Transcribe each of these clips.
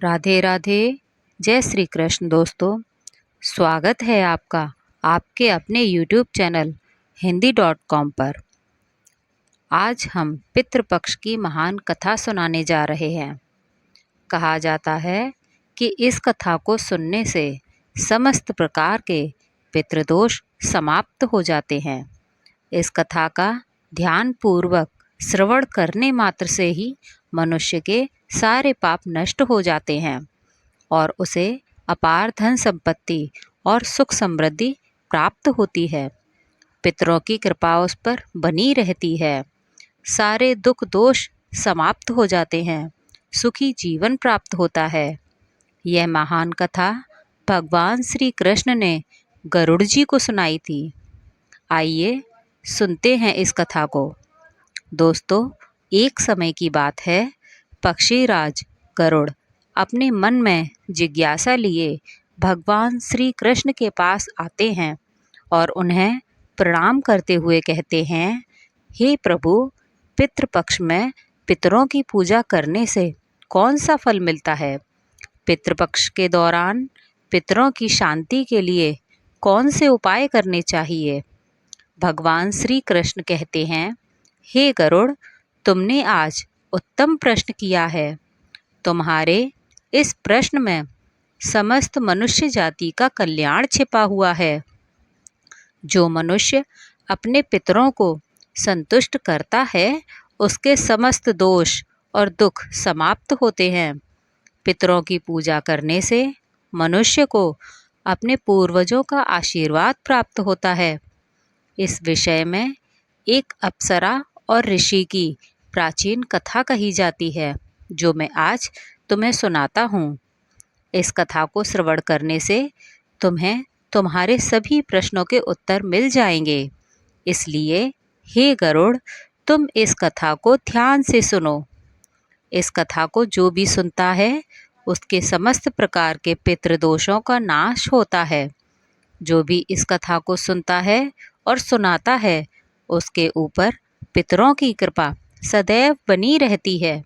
राधे राधे। जय श्री कृष्ण दोस्तों। स्वागत है आपका आपके अपने YouTube चैनल हिंदी.com पर। आज हम पितृपक्ष की महान कथा सुनाने जा रहे हैं। कहा जाता है कि इस कथा को सुनने से समस्त प्रकार के पितृदोष समाप्त हो जाते हैं। इस कथा का ध्यानपूर्वक श्रवण करने मात्र से ही मनुष्य के सारे पाप नष्ट हो जाते हैं और उसे अपार धन संपत्ति और सुख समृद्धि प्राप्त होती है। पितरों की कृपा उस पर बनी रहती है। सारे दुख दोष समाप्त हो जाते हैं। सुखी जीवन प्राप्त होता है। यह महान कथा भगवान श्री कृष्ण ने गरुड़ जी को सुनाई थी। आइए सुनते हैं इस कथा को। दोस्तों, एक समय की बात है। पक्षीराज गरुड़ अपने मन में जिज्ञासा लिए भगवान श्री कृष्ण के पास आते हैं और उन्हें प्रणाम करते हुए कहते हैं, हे प्रभु, पितृपक्ष में पितरों की पूजा करने से कौन सा फल मिलता है? पितृपक्ष के दौरान पितरों की शांति के लिए कौन से उपाय करने चाहिए? भगवान श्री कृष्ण कहते हैं, हे गरुड़, तुमने आज उत्तम प्रश्न किया है। तुम्हारे इस प्रश्न में समस्त मनुष्य जाति का कल्याण छिपा हुआ है। जो मनुष्य अपने पितरों को संतुष्ट करता है, उसके समस्त दोष और दुख समाप्त होते हैं। पितरों की पूजा करने से मनुष्य को अपने पूर्वजों का आशीर्वाद प्राप्त होता है। इस विषय में एक अप्सरा और ऋषि की प्राचीन कथा कही जाती है, जो मैं आज तुम्हें सुनाता हूँ। इस कथा को श्रवण करने से तुम्हें तुम्हारे सभी प्रश्नों के उत्तर मिल जाएंगे। इसलिए हे गरुड़, तुम इस कथा को ध्यान से सुनो। इस कथा को जो भी सुनता है, उसके समस्त प्रकार के पितृदोषों का नाश होता है। जो भी इस कथा को सुनता है और सुनाता है, उसके ऊपर पितरों की कृपा सदैव बनी रहती है।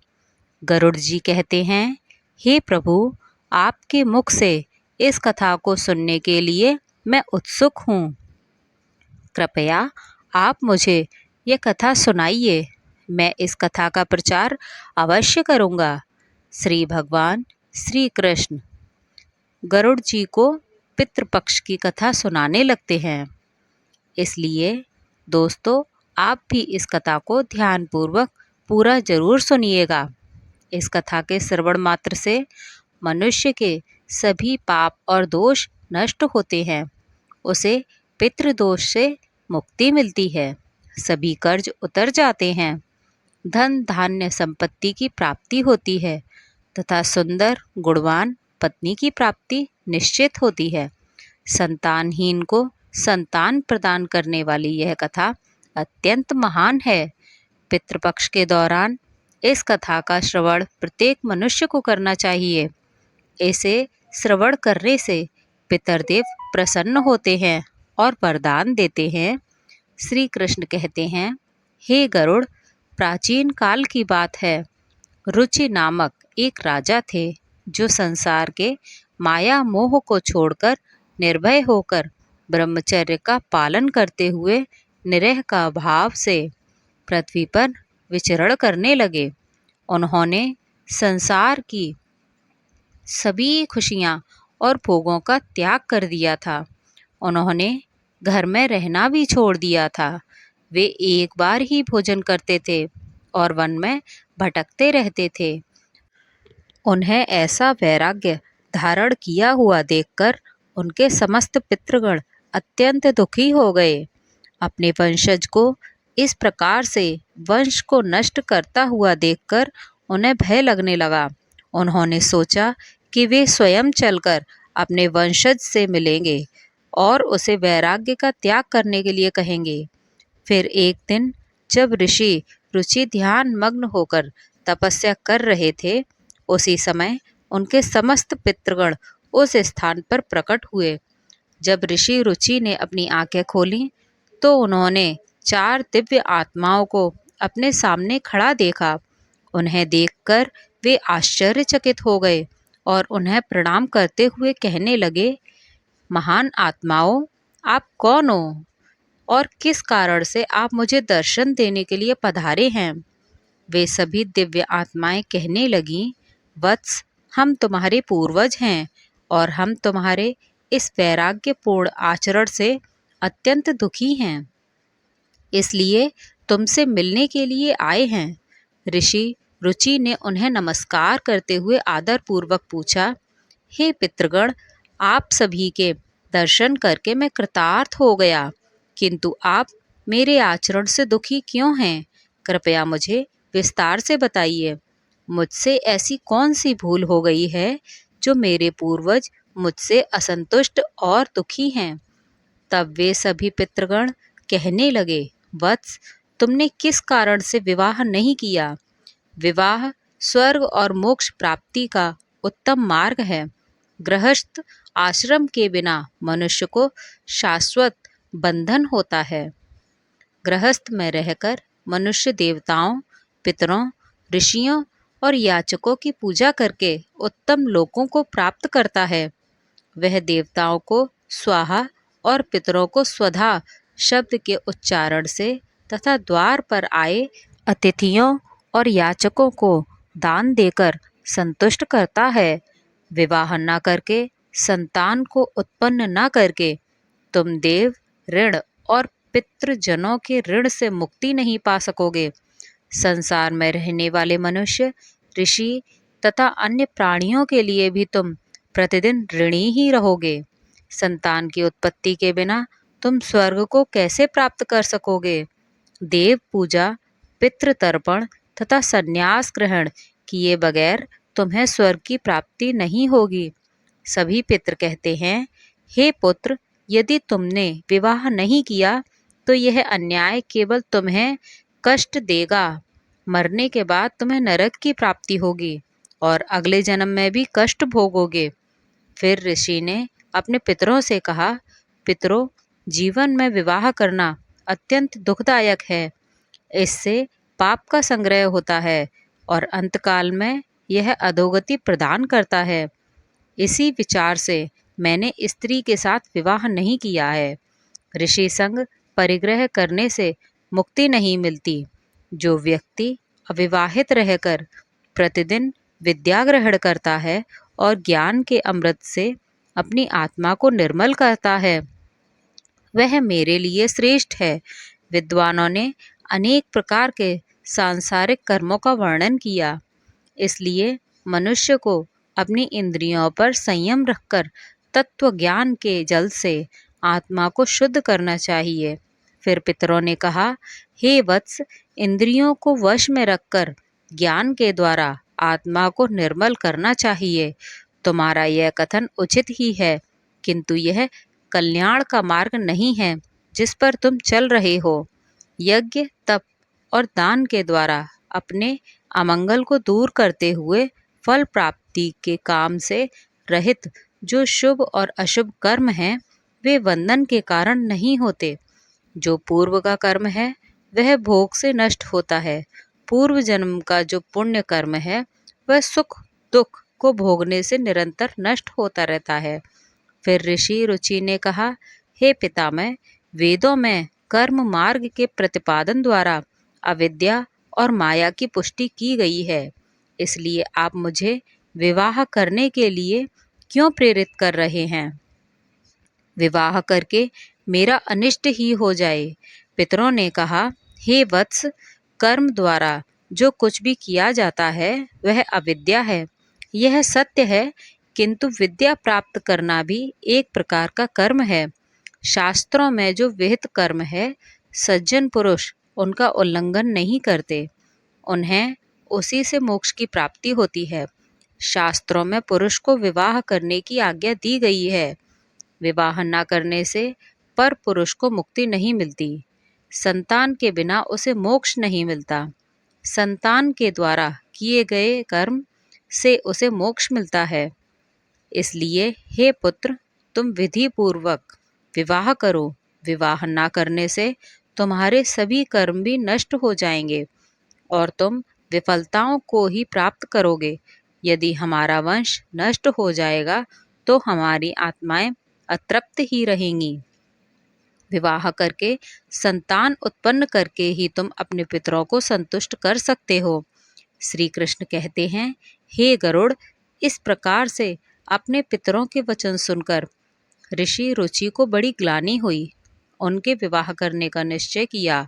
गरुड़ जी कहते हैं, हे प्रभु, आपके मुख से इस कथा को सुनने के लिए मैं उत्सुक हूँ। कृपया आप मुझे ये कथा सुनाइए। मैं इस कथा का प्रचार अवश्य करूँगा। श्री भगवान श्री कृष्ण गरुड़ जी को पितृपक्ष की कथा सुनाने लगते हैं। इसलिए दोस्तों, आप भी इस कथा को ध्यानपूर्वक पूरा जरूर सुनिएगा। इस कथा के श्रवण मात्र से मनुष्य के सभी पाप और दोष नष्ट होते हैं। उसे पितृदोष से मुक्ति मिलती है। सभी कर्ज उतर जाते हैं। धन धान्य संपत्ति की प्राप्ति होती है तथा सुंदर गुणवान पत्नी की प्राप्ति निश्चित होती है। संतानहीन को संतान प्रदान करने वाली यह कथा अत्यंत महान है। पितृपक्ष के दौरान इस कथा का श्रवण प्रत्येक मनुष्य को करना चाहिए। इसे श्रवण करने से पितरदेव प्रसन्न होते हैं और वरदान देते हैं। श्री कृष्ण कहते हैं, हे गरुड़, प्राचीन काल की बात है। रुचि नामक एक राजा थे, जो संसार के माया मोह को छोड़कर निर्भय होकर ब्रह्मचर्य का पालन करते हुए निरह का भाव से पृथ्वी पर विचरण करने लगे। उन्होंने संसार की सभी खुशियाँ और भोगों का त्याग कर दिया था। उन्होंने घर में रहना भी छोड़ दिया था। वे एक बार ही भोजन करते थे और वन में भटकते रहते थे। उन्हें ऐसा वैराग्य धारण किया हुआ देखकर उनके समस्त पितृगण अत्यंत दुखी हो गए। अपने वंशज को इस प्रकार से वंश को नष्ट करता हुआ देखकर उन्हें भय लगने लगा। उन्होंने सोचा कि वे स्वयं चलकर अपने वंशज से मिलेंगे और उसे वैराग्य का त्याग करने के लिए कहेंगे। फिर एक दिन जब ऋषि रुचि ध्यान मग्न होकर तपस्या कर रहे थे, उसी समय उनके समस्त पितृगण उस स्थान पर प्रकट हुए। जब ऋषि रुचि ने अपनी आंखें खोलीं, तो उन्होंने 4 दिव्य आत्माओं को अपने सामने खड़ा देखा। उन्हें देखकर वे आश्चर्यचकित हो गए। और उन्हें प्रणाम करते हुए कहने लगे, महान आत्माओं, आप कौन हो और किस कारण से आप मुझे दर्शन देने के लिए पधारे हैं? वे सभी दिव्य आत्माएं कहने लगीं, वत्स, हम तुम्हारे पूर्वज हैं और हम तुम्हारे इस वैराग्यपूर्ण आचरण से अत्यंत दुखी हैं, इसलिए तुमसे मिलने के लिए आए हैं। ऋषि रुचि ने उन्हें नमस्कार करते हुए आदर पूर्वक पूछा, हे पितृगण, आप सभी के दर्शन करके मैं कृतार्थ हो गया, किंतु आप मेरे आचरण से दुखी क्यों हैं? कृपया मुझे विस्तार से बताइए। मुझसे ऐसी कौन सी भूल हो गई है जो मेरे पूर्वज मुझसे असंतुष्ट और दुखी हैं? तब वे सभी पितृगण कहने लगे, वत्स, तुमने किस कारण से विवाह नहीं किया? विवाह स्वर्ग और मोक्ष प्राप्ति का उत्तम मार्ग है। गृहस्थ आश्रम के बिना मनुष्य को शाश्वत बंधन होता है। गृहस्थ में रहकर मनुष्य देवताओं, पितरों, ऋषियों और याचकों की पूजा करके उत्तम लोकों को प्राप्त करता है। वह देवताओं को स्वाहा और पितरों को स्वधा शब्द के उच्चारण से तथा द्वार पर आए अतिथियों और याचकों को दान देकर संतुष्ट करता है। विवाह न करके, संतान को उत्पन्न न करके तुम देव ऋण और पितृजनों के ऋण से मुक्ति नहीं पा सकोगे। संसार में रहने वाले मनुष्य, ऋषि तथा अन्य प्राणियों के लिए भी तुम प्रतिदिन ऋणी ही रहोगे। संतान की उत्पत्ति के बिना तुम स्वर्ग को कैसे प्राप्त कर सकोगे? देव पूजा, पितृतर्पण तथा संन्यास ग्रहण किए बगैर तुम्हें स्वर्ग की प्राप्ति नहीं होगी। सभी पितृ कहते हैं, हे पुत्र, यदि तुमने विवाह नहीं किया तो यह अन्याय केवल तुम्हें कष्ट देगा। मरने के बाद तुम्हें नरक की प्राप्ति होगी और अगले जन्म में भी कष्ट भोगोगे। फिर ऋषि ने अपने पितरों से कहा, पितरों, जीवन में विवाह करना अत्यंत दुखदायक है। इससे पाप का संग्रह होता है और अंतकाल में यह अधोगति प्रदान करता है। इसी विचार से मैंने स्त्री के साथ विवाह नहीं किया है। ऋषि संग परिग्रह करने से मुक्ति नहीं मिलती। जो व्यक्ति अविवाहित रहकर प्रतिदिन विद्या ग्रहण करता है और ज्ञान के अमृत से अपनी आत्मा को निर्मल करता है, वह मेरे लिए श्रेष्ठ है। विद्वानों ने अनेक प्रकार के सांसारिक कर्मों का वर्णन किया, इसलिए मनुष्य को अपनी इंद्रियों पर संयम रखकर तत्व ज्ञान के जल से आत्मा को शुद्ध करना चाहिए। फिर पितरों ने कहा, हे वत्स, इंद्रियों को वश में रखकर ज्ञान के द्वारा आत्मा को निर्मल करना चाहिए। तुम्हारा यह कथन उचित ही है, किंतु यह कल्याण का मार्ग नहीं है जिस पर तुम चल रहे हो। यज्ञ, तप और दान के द्वारा अपने अमंगल को दूर करते हुए फल प्राप्ति के काम से रहित जो शुभ और अशुभ कर्म हैं, वे बंधन के कारण नहीं होते। जो पूर्व का कर्म है वह भोग से नष्ट होता है। पूर्व जन्म का जो पुण्य कर्म है वह सुख दुख को भोगने से निरंतर नष्ट होता रहता है। फिर ऋषि रुचि ने कहा, हे पितामह, वेदों में कर्म मार्ग के प्रतिपादन द्वारा अविद्या और माया की पुष्टि की गई है, इसलिए आप मुझे विवाह करने के लिए क्यों प्रेरित कर रहे हैं? विवाह करके मेरा अनिष्ट ही हो जाए। पितरों ने कहा, हे वत्स, कर्म द्वारा जो कुछ भी किया जाता है वह अविद्या है। यह सत्य है, किंतु विद्या प्राप्त करना भी एक प्रकार का कर्म है। शास्त्रों में जो विहित कर्म है, सज्जन पुरुष उनका उल्लंघन नहीं करते, उन्हें उसी से मोक्ष की प्राप्ति होती है। शास्त्रों में पुरुष को विवाह करने की आज्ञा दी गई है। विवाह न करने से पर पुरुष को मुक्ति नहीं मिलती। संतान के बिना उसे मोक्ष नहीं मिलता। संतान के द्वारा किए गए कर्म से उसे मोक्ष मिलता है। इसलिए हे पुत्र, तुम विधि पूर्वक विवाह करो। विवाह न करने से तुम्हारे सभी कर्म भी नष्ट हो जाएंगे और तुम विफलताओं को ही प्राप्त करोगे। यदि हमारा वंश नष्ट हो जाएगा तो हमारी आत्माएं अतृप्त ही रहेंगी। विवाह करके संतान उत्पन्न करके ही तुम अपने पितरों को संतुष्ट कर सकते हो। श्री कृष्ण कहते हैं, हे गरुड़, इस प्रकार से अपने पितरों के वचन सुनकर ऋषि रुचि को बड़ी ग्लानि हुई। उनके विवाह करने का निश्चय किया।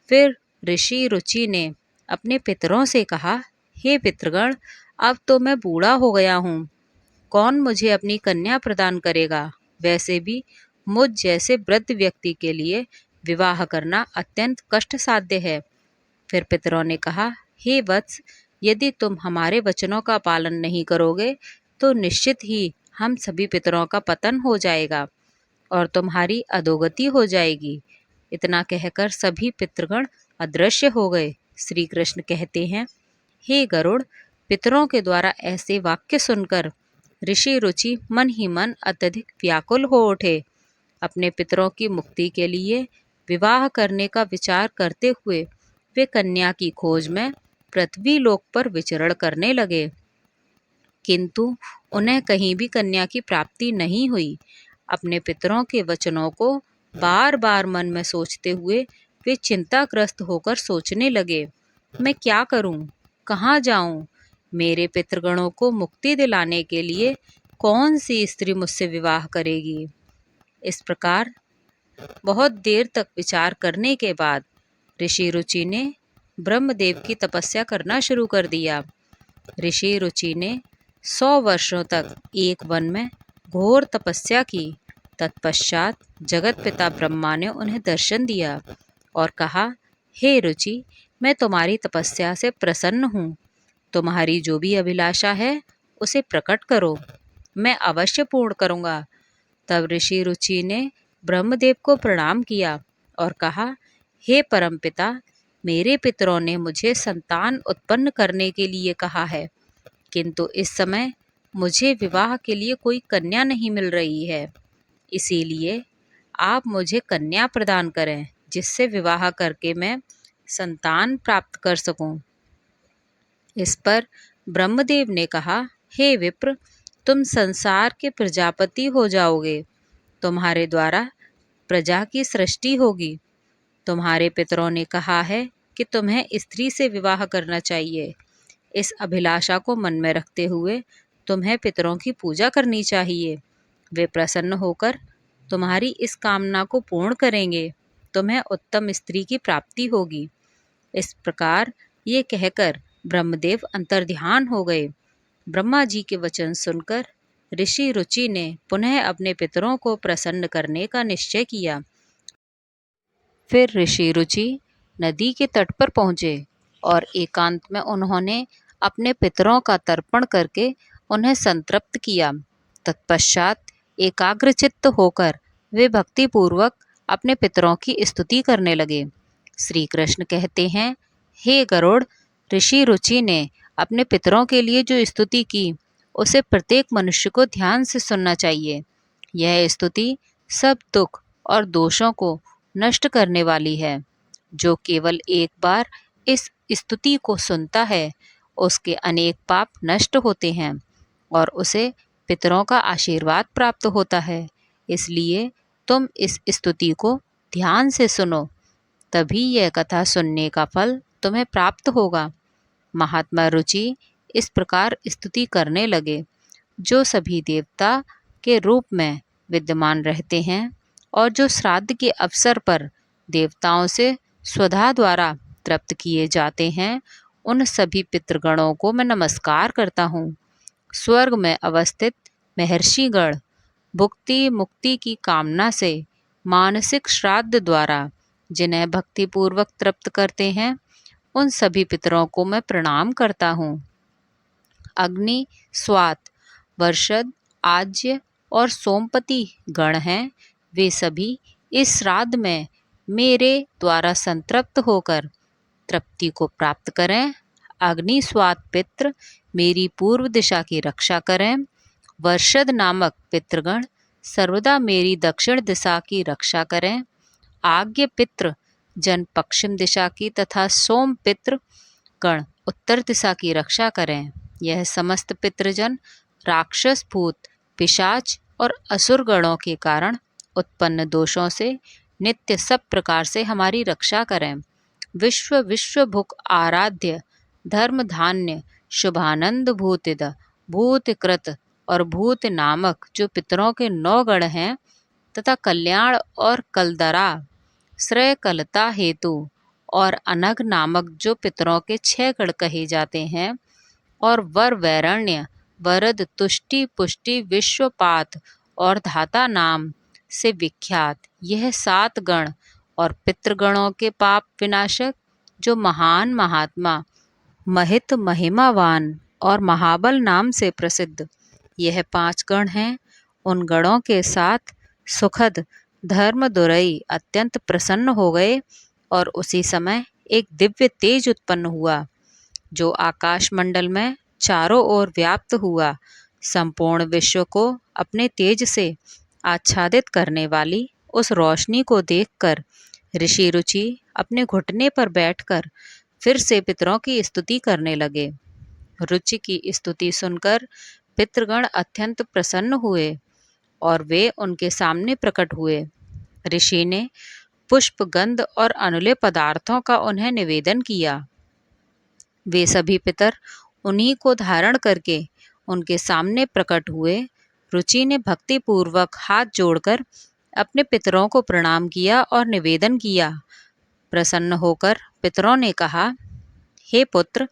फिर ऋषि रुचि ने अपने पितरों से कहा, हे पितृगण, अब तो मैं बूढ़ा हो गया हूँ, कौन मुझे अपनी कन्या प्रदान करेगा? वैसे भी मुझ जैसे वृद्ध व्यक्ति के लिए विवाह करना अत्यंत कष्ट साध्य है। फिर पितरों ने कहा, हे वत्स, यदि तुम हमारे वचनों का पालन नहीं करोगे तो निश्चित ही हम सभी पितरों का पतन हो जाएगा और तुम्हारी अधोगति हो जाएगी। इतना कहकर सभी पितृगण अदृश्य हो गए। श्री कृष्ण कहते हैं, हे गरुड़, पितरों के द्वारा ऐसे वाक्य सुनकर ऋषि रुचि मन ही मन अत्यधिक व्याकुल हो उठे। अपने पितरों की मुक्ति के लिए विवाह करने का विचार करते हुए वे कन्या की खोज में पृथ्वी लोक पर विचरण करने लगे, किंतु उन्हें कहीं भी कन्या की प्राप्ति नहीं हुई। अपने पितरों के वचनों को बार बार मन में सोचते हुए वे चिंताग्रस्त होकर सोचने लगे, मैं क्या करूं? कहाँ जाऊं? मेरे पितृगणों को मुक्ति दिलाने के लिए कौन सी स्त्री मुझसे विवाह करेगी? इस प्रकार बहुत देर तक विचार करने के बाद ऋषि रुचि ने ब्रह्मदेव की तपस्या करना शुरू कर दिया। ऋषि रुचि ने 100 वर्षों तक एक वन में घोर तपस्या की। तत्पश्चात जगत पिता ब्रह्मा ने उन्हें दर्शन दिया और कहा, हे रुचि, मैं तुम्हारी तपस्या से प्रसन्न हूँ। तुम्हारी जो भी अभिलाषा है उसे प्रकट करो, मैं अवश्य पूर्ण करूँगा। तब ऋषि रुचि ने ब्रह्मदेव को प्रणाम किया और कहा, हे परमपिता, मेरे पितरों ने मुझे संतान उत्पन्न करने के लिए कहा है, किंतु इस समय मुझे विवाह के लिए कोई कन्या नहीं मिल रही है। इसीलिए आप मुझे कन्या प्रदान करें, जिससे विवाह करके मैं संतान प्राप्त कर सकूं। इस पर ब्रह्मदेव ने कहा, हे विप्र, तुम संसार के प्रजापति हो जाओगे। तुम्हारे द्वारा प्रजा की सृष्टि होगी। तुम्हारे पितरों ने कहा है कि तुम्हें स्त्री से विवाह करना चाहिए। इस अभिलाषा को मन में रखते हुए तुम्हें पितरों की पूजा करनी चाहिए। वे प्रसन्न होकर तुम्हारी इस कामना को पूर्ण करेंगे। तुम्हें उत्तम स्त्री की प्राप्ति होगी। इस प्रकार ये कहकर ब्रह्मदेव अंतर्ध्यान हो गए। ब्रह्मा जी के वचन सुनकर ऋषि रुचि ने पुनः अपने पितरों को प्रसन्न करने का निश्चय किया। फिर ऋषि रुचि नदी के तट पर पहुँचे और एकांत में उन्होंने अपने पितरों का तर्पण करके उन्हें संतृप्त किया। तत्पश्चात एकाग्रचित्त होकर वे भक्तिपूर्वक अपने पितरों की स्तुति करने लगे। श्री कृष्ण कहते हैं, हे गरुड़, ऋषि रुचि ने अपने पितरों के लिए जो स्तुति की उसे प्रत्येक मनुष्य को ध्यान से सुनना चाहिए। यह स्तुति सब दुख और दोषों को नष्ट करने वाली है। जो केवल एक बार इस स्तुति को सुनता है उसके अनेक पाप नष्ट होते हैं और उसे पितरों का आशीर्वाद प्राप्त होता है। इसलिए तुम इस स्तुति को ध्यान से सुनो, तभी यह कथा सुनने का फल तुम्हें प्राप्त होगा। महात्मा रुचि इस प्रकार स्तुति करने लगे। जो सभी देवता के रूप में विद्यमान रहते हैं और जो श्राद्ध के अवसर पर देवताओं से स्वधा द्वारा तृप्त किए जाते हैं, उन सभी पितृगणों को मैं नमस्कार करता हूँ। स्वर्ग में अवस्थित महर्षिगण भुक्ति मुक्ति की कामना से मानसिक श्राद्ध द्वारा जिन्हें भक्तिपूर्वक तृप्त करते हैं, उन सभी पितरों को मैं प्रणाम करता हूँ। अग्नि, स्वात, वर्षद, आज्य और सोमपति गण हैं, वे सभी इस श्राद्ध में मेरे द्वारा संतृप्त होकर तृप्ति को प्राप्त करें। अग्नि स्वात पितृ मेरी पूर्व दिशा की रक्षा करें। वर्षद नामक पितृगण सर्वदा मेरी दक्षिण दिशा की रक्षा करें। आज्ञ पितृ जन पश्चिम दिशा की तथा सोम पितृ गण उत्तर दिशा की रक्षा करें। यह समस्त पितृजन राक्षस, भूत, पिशाच और असुर गणों के कारण उत्पन्न दोषों से नित्य सब प्रकार से हमारी रक्षा करें। विश्व विश्व भुक आराध्य धर्म धान्य शुभानंद भूतिद भूतकृत और भूत नामक जो पितरों के 9 गण हैं तथा कल्याण और कलदरा श्रेय कलता हेतु और अनघ नामक जो पितरों के 6 गण कहे जाते हैं और वर वैरण्य वरद तुष्टि पुष्टि विश्वपात और धाता नाम से विख्यात यह 7 गण और पितृगणों के पाप विनाशक जो महान महात्मा महित महिमावान और महाबल नाम से प्रसिद्ध यह 5 गण हैं। उन गणों के साथ सुखद धर्म दुरई अत्यंत प्रसन्न हो गए और उसी समय एक दिव्य तेज उत्पन्न हुआ जो आकाश मंडल में चारों ओर व्याप्त हुआ। संपूर्ण विश्व को अपने तेज से आच्छादित करने वाली उस रोशनी को देखकर ऋषि रुचि अपने घुटने पर बैठकर फिर से पितरों की स्तुति करने लगे। रुचि की स्तुति सुनकर पितृगण अत्यंत प्रसन्न हुए और वे उनके सामने प्रकट हुए। ऋषि ने पुष्प गंध और अनुलेय पदार्थों का उन्हें निवेदन किया। वे सभी पितर उन्हीं को धारण करके उनके सामने प्रकट हुए। रुचि ने भक्ति पूर्वक हाथ जोड़कर अपने पितरों को प्रणाम किया और निवेदन किया। प्रसन्न होकर पितरों ने कहा, हे पुत्र,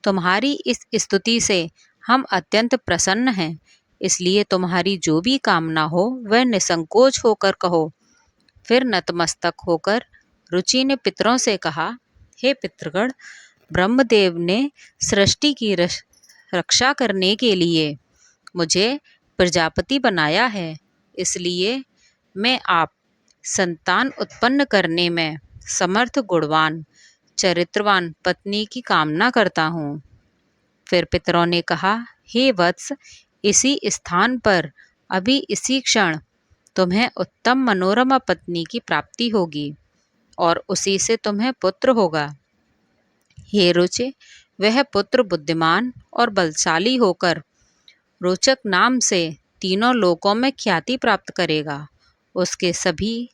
तुम्हारी इस स्तुति से हम अत्यंत प्रसन्न हैं, इसलिए तुम्हारी जो भी कामना हो वह निसंकोच होकर कहो। फिर नतमस्तक होकर रुचि ने पितरों से कहा, हे पितृगण, ब्रह्मदेव ने सृष्टि की रक्षा करने के लिए मुझे प्रजापति बनाया है, इसलिए मैं आप संतान उत्पन्न करने में समर्थ गुणवान चरित्रवान पत्नी की कामना करता हूँ। फिर पितरों ने कहा, हे वत्स, इसी स्थान पर अभी इसी क्षण तुम्हें उत्तम मनोरमा पत्नी की प्राप्ति होगी और उसी से तुम्हें पुत्र होगा। हे रुचि, वह पुत्र बुद्धिमान और बलशाली होकर रोचक नाम से तीनों लोकों में ख्याति प्राप्त करेगा। उसके सभी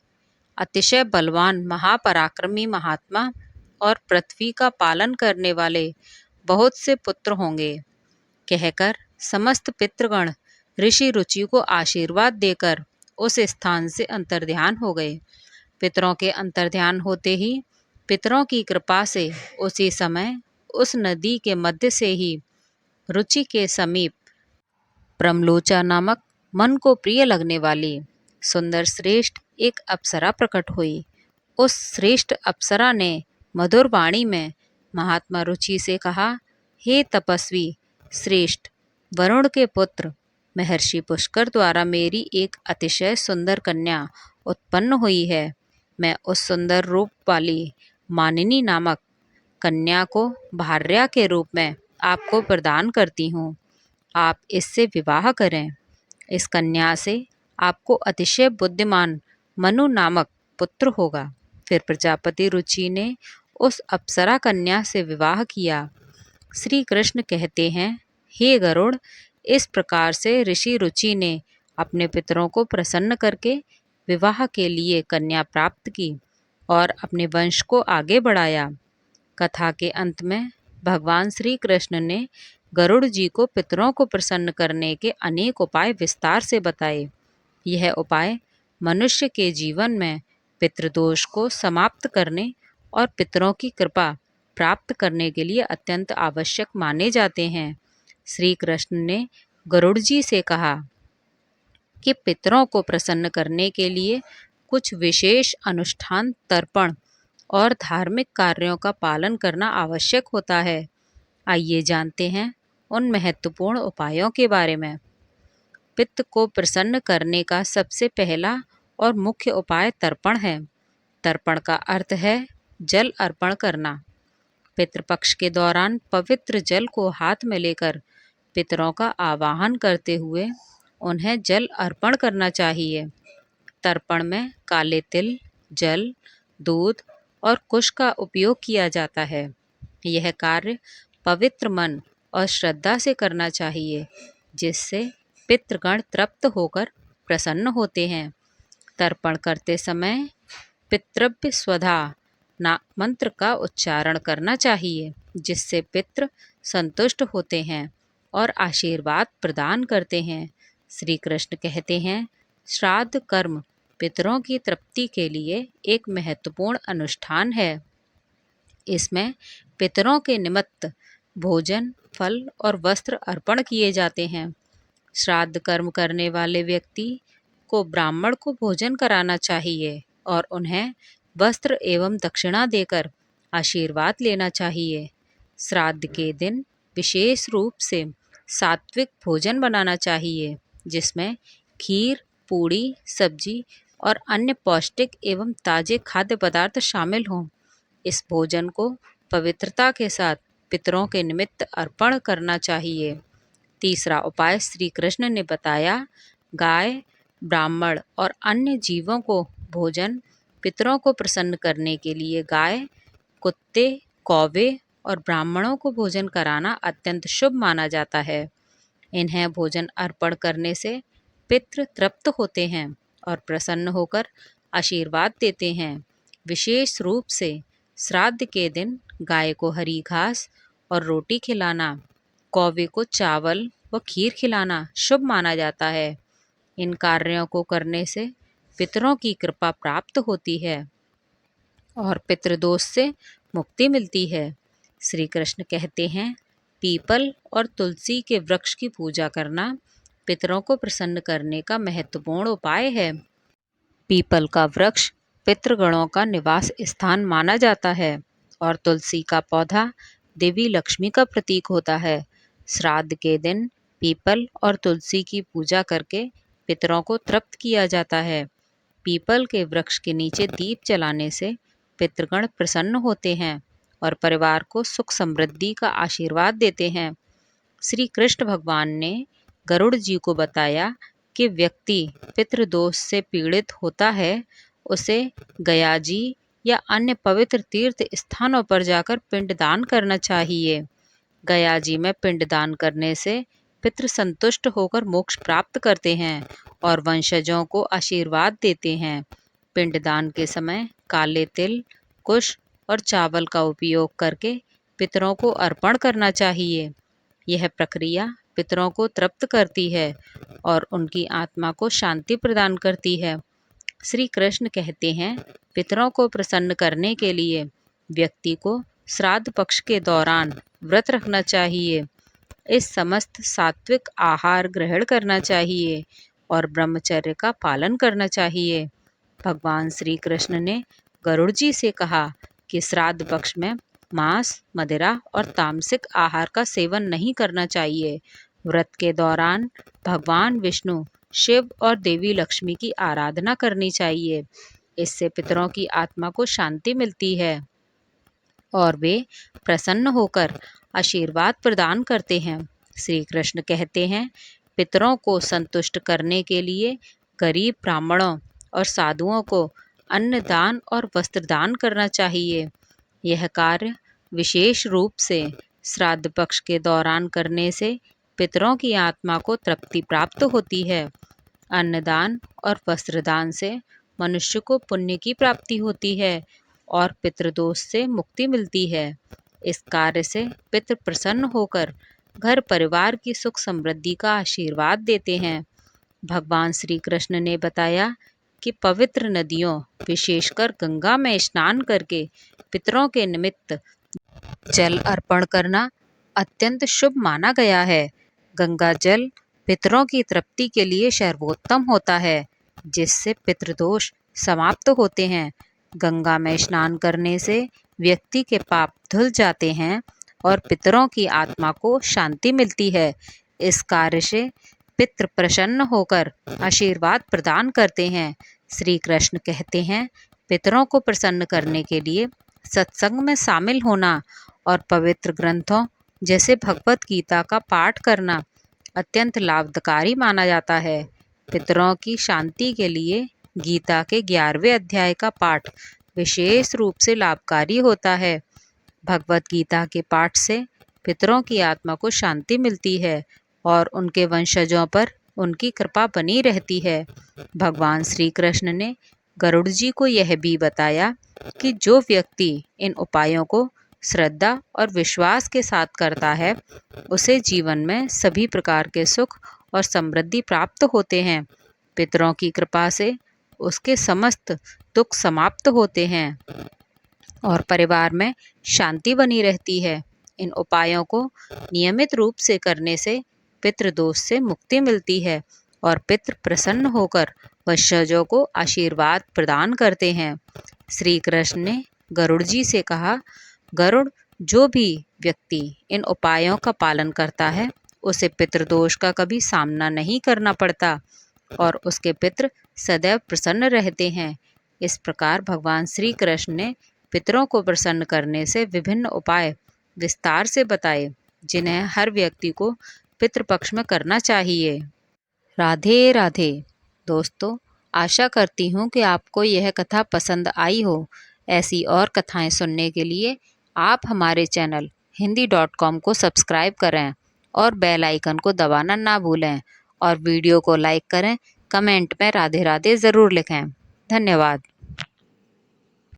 अतिशय बलवान महापराक्रमी महात्मा और पृथ्वी का पालन करने वाले बहुत से पुत्र होंगे। कहकर समस्त पितृगण ऋषि रुचि को आशीर्वाद देकर उस स्थान से अंतर्ध्यान हो गए। पितरों के अंतर्ध्यान होते ही पितरों की कृपा से उसी समय उस नदी के मध्य से ही रुचि के समीप प्रमलोचा नामक मन को प्रिय लगने वाली सुंदर श्रेष्ठ एक अप्सरा प्रकट हुई। उस श्रेष्ठ अप्सरा ने मधुर वाणी में महात्मा रुचि से कहा, हे तपस्वी श्रेष्ठ, वरुण के पुत्र महर्षि पुष्कर द्वारा मेरी एक अतिशय सुंदर कन्या उत्पन्न हुई है। मैं उस सुंदर रूप वाली मानिनी नामक कन्या को भार्या के रूप में आपको प्रदान करती हूँ। आप इससे विवाह करें। इस कन्या से आपको अतिशय बुद्धिमान मनु नामक पुत्र होगा। फिर प्रजापति रुचि ने उस अप्सरा कन्या से विवाह किया। श्री कृष्ण कहते हैं, हे गरुड़, इस प्रकार से ऋषि रुचि ने अपने पितरों को प्रसन्न करके विवाह के लिए कन्या प्राप्त की और अपने वंश को आगे बढ़ाया। कथा के अंत में भगवान श्री कृष्ण ने गरुड़ जी को पितरों को प्रसन्न करने के अनेक उपाय विस्तार से बताए। यह उपाय मनुष्य के जीवन में पितृदोष को समाप्त करने और पितरों की कृपा प्राप्त करने के लिए अत्यंत आवश्यक माने जाते हैं। श्री कृष्ण ने गरुड़ जी से कहा कि पितरों को प्रसन्न करने के लिए कुछ विशेष अनुष्ठान, तर्पण और धार्मिक कार्यों का पालन करना आवश्यक होता है। आइए जानते हैं उन महत्वपूर्ण उपायों के बारे में। पितृ को प्रसन्न करने का सबसे पहला और मुख्य उपाय तर्पण है। तर्पण का अर्थ है जल अर्पण करना। पितृपक्ष के दौरान पवित्र जल को हाथ में लेकर पितरों का आवाहन करते हुए उन्हें जल अर्पण करना चाहिए। तर्पण में काले तिल, जल, दूध और कुश का उपयोग किया जाता है। यह कार्य पवित्र मन और श्रद्धा से करना चाहिए, जिससे पितृगण तृप्त होकर प्रसन्न होते हैं। तर्पण करते समय पितृभ्य स्वधा ना मंत्र का उच्चारण करना चाहिए, जिससे पितृ संतुष्ट होते हैं और आशीर्वाद प्रदान करते हैं। श्री कृष्ण कहते हैं, श्राद्ध कर्म पितरों की तृप्ति के लिए एक महत्वपूर्ण अनुष्ठान है। इसमें पितरों के निमित्त भोजन, फल और वस्त्र अर्पण किए जाते हैं। श्राद्ध कर्म करने वाले व्यक्ति को ब्राह्मण को भोजन कराना चाहिए और उन्हें वस्त्र एवं दक्षिणा देकर आशीर्वाद लेना चाहिए। श्राद्ध के दिन विशेष रूप से सात्विक भोजन बनाना चाहिए, जिसमें खीर, पूड़ी, सब्जी और अन्य पौष्टिक एवं ताजे खाद्य पदार्थ शामिल हों। इस भोजन को पवित्रता के साथ पितरों के निमित्त अर्पण करना चाहिए। तीसरा उपाय श्री कृष्ण ने बताया, गाय, ब्राह्मण और अन्य जीवों को भोजन। पितरों को प्रसन्न करने के लिए गाय, कुत्ते, कौवे और ब्राह्मणों को भोजन कराना अत्यंत शुभ माना जाता है। इन्हें भोजन अर्पण करने से पितृ तृप्त होते हैं और प्रसन्न होकर आशीर्वाद देते हैं। विशेष रूप से श्राद्ध के दिन गाय को हरी घास और रोटी खिलाना, कौवे को चावल व खीर खिलाना शुभ माना जाता है। इन कार्यों को करने से पितरों की कृपा प्राप्त होती है और पितृदोष से मुक्ति मिलती है। श्री कृष्ण कहते हैं, पीपल और तुलसी के वृक्ष की पूजा करना पितरों को प्रसन्न करने का महत्वपूर्ण उपाय है। पीपल का वृक्ष पितृगणों का निवास स्थान माना जाता है और तुलसी का पौधा देवी लक्ष्मी का प्रतीक होता है। श्राद्ध के दिन पीपल और तुलसी की पूजा करके पितरों को तृप्त किया जाता है। पीपल के वृक्ष के नीचे दीप जलाने से पितृगण प्रसन्न होते हैं और परिवार को सुख समृद्धि का आशीर्वाद देते हैं। श्री कृष्ण भगवान ने गरुड़ जी को बताया कि व्यक्ति पितृदोष से पीड़ित होता है, उसे गया जी या अन्य पवित्र तीर्थ स्थानों पर जाकर पिंडदान करना चाहिए। गया जी में पिंडदान करने से पितृ संतुष्ट होकर मोक्ष प्राप्त करते हैं और वंशजों को आशीर्वाद देते हैं। पिंडदान के समय काले तिल, कुश और चावल का उपयोग करके पितरों को अर्पण करना चाहिए। यह प्रक्रिया पितरों को तृप्त करती है और उनकी आत्मा को शांति प्रदान करती है। श्री कृष्ण कहते हैं, पितरों को प्रसन्न करने के लिए व्यक्ति को श्राद्ध पक्ष के दौरान व्रत रखना चाहिए। इस समस्त सात्विक आहार ग्रहण करना चाहिए और ब्रह्मचर्य का पालन करना चाहिए। भगवान श्री कृष्ण ने गरुड़ जी से कहा कि श्राद्ध पक्ष में मांस, मदिरा और तामसिक आहार का सेवन नहीं करना चाहिए। व्रत के दौरान भगवान विष्णु, शिव और देवी लक्ष्मी की आराधना करनी चाहिए। इससे पितरों की आत्मा को शांति मिलती है और वे प्रसन्न होकर आशीर्वाद प्रदान करते हैं। श्री कृष्ण कहते हैं, पितरों को संतुष्ट करने के लिए गरीब ब्राह्मणों और साधुओं को अन्न दान और वस्त्र दान करना चाहिए। यह कार्य विशेष रूप से श्राद्ध पक्ष के दौरान करने से पितरों की आत्मा को तृप्ति प्राप्त होती है। अन्नदान और वस्त्रदान से मनुष्य को पुण्य की प्राप्ति होती है और पितृदोष से मुक्ति मिलती है। इस कार्य से पितृ प्रसन्न होकर घर परिवार की सुख समृद्धि का आशीर्वाद देते हैं। भगवान श्री कृष्ण ने बताया कि पवित्र नदियों, विशेषकर गंगा में स्नान करके पितरों के निमित्त जल अर्पण करना अत्यंत शुभ माना गया है। गंगा जल पितरों की तृप्ति के लिए सर्वोत्तम होता है, जिससे पितृदोष समाप्त होते हैं। गंगा में स्नान करने से व्यक्ति के पाप धुल जाते हैं और पितरों की आत्मा को शांति मिलती है। इस कार्य से पितृ प्रसन्न होकर आशीर्वाद प्रदान करते हैं। श्री कृष्ण कहते हैं, पितरों को प्रसन्न करने के लिए सत्संग में शामिल होना और पवित्र ग्रंथों जैसे भगवत गीता का पाठ करना अत्यंत लाभकारी माना जाता है। पितरों की शांति के लिए गीता के 11वें अध्याय का पाठ विशेष रूप से लाभकारी होता है। भगवत गीता के पाठ से पितरों की आत्मा को शांति मिलती है और उनके वंशजों पर उनकी कृपा बनी रहती है। भगवान श्री कृष्ण ने गरुड़ जी को यह भी बताया कि जो व्यक्ति इन उपायों को श्रद्धा और विश्वास के साथ करता है, उसे जीवन में सभी प्रकार के सुख और समृद्धि प्राप्त होते हैं। पितरों की कृपा से उसके समस्त दुख समाप्त होते हैं और परिवार में शांति बनी रहती है। इन उपायों को नियमित रूप से करने से पितृदोष से मुक्ति मिलती है और पितृ प्रसन्न होकर वंशजों को आशीर्वाद प्रदान करते हैं। श्री कृष्ण ने गरुड़ जी से कहा, गरुड़, जो भी व्यक्ति इन उपायों का पालन करता है, उसे पितृदोष का कभी सामना नहीं करना पड़ता और उसके पितृ सदैव प्रसन्न रहते हैं। इस प्रकार भगवान श्री कृष्ण ने पितरों को प्रसन्न करने से विभिन्न उपाय विस्तार से बताए, जिन्हें हर व्यक्ति को पितृपक्ष में करना चाहिए। राधे राधे। दोस्तों, आशा करती हूँ कि आपको यह कथा पसंद आई हो। ऐसी और कथाएं सुनने के लिए आप हमारे चैनल हिंदी.com को सब्सक्राइब करें और बेल आइकन को दबाना ना भूलें और वीडियो को लाइक करें, कमेंट में राधे राधे ज़रूर लिखें। धन्यवाद।